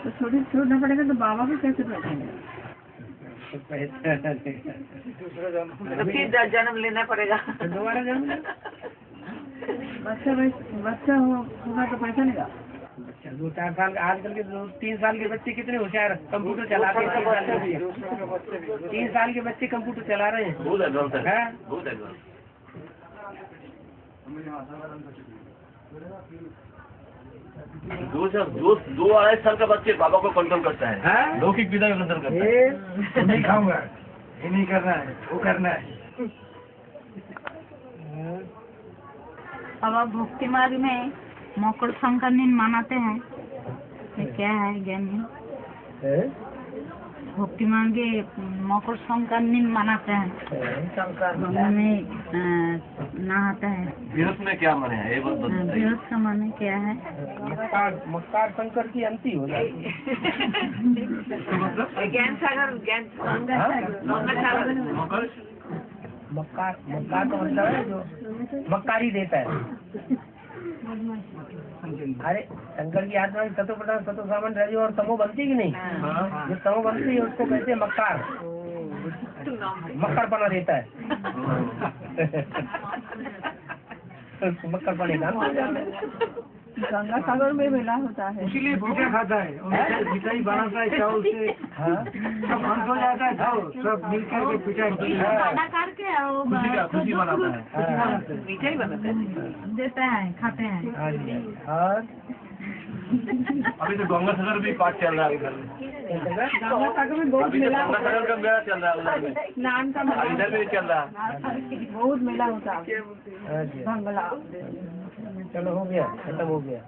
तो थोड़ी छोड़ना पड़ेगा, तो बाबा को कैसे बैठेंगे? तो फिर जन्म लेना पड़ेगा। दोबारा जन्म बच्चा होगा तो पैसा लेगा। बच्चा 2-4 साल का, आजकल के 2-3 साल के बच्चे कितने होशियार कंप्यूटर चलाते हैं। 3 साल के बच्चे कंप्यूटर चला रहे हैं। बहुत एडवांस है, हैं? बहुत एडवांस। दो 2-2.5 साल का बच्चे बाबा को कंट्रोल करता है, लौकिक विधा को कंट्रोल करता है। नहीं खाऊंगा, ये नहीं करना है, वो करना है। अब आप भक्ति मार्ग में मकर संक्रांति मनाते हैं, ये क्या है ज्ञान है? भक्ति मार्ग मकर संक्रांति मनाते हैं, में नहाते हैं। विरत में क्या माने है ये बात बताइए। विरत का माने क्या है? मक्कार शंकर की अंती हो जाती है। ज्ञान सागर, ज्ञान मकर मक्कार का मतलब है जो मक्कारी देता है। अरे शंकर की आत्मा की सतो प्रधान सतो सामन रजो और तमो बनती कि नहीं? जो तमो बनती है उसको कहते हैं मक्कार। मक्कड़पना देता है। मक्कड़पने का गंगा सागर में मेला होता है, इसीलिए पिठा खाता है, मिठाई बनाता है चावल से। सब अंत हो जाता है, सब मिलकर के पिठा करके खुशी मनाता है। मिठाई बनाता है, देता है, खाते हैं। और अभी तो गंगा सागर भी पाठ चल रहा है उधर में। गंगा सागर में बहुत अभी तो मेला गंगा होता सागर का मेला चल रहा है उधर में, है, स्नान का मेला, इधर भी चल रहा है। बहुत मेला होता है। अच्छा। बंगला चलो हो गया, खत्म हो गया।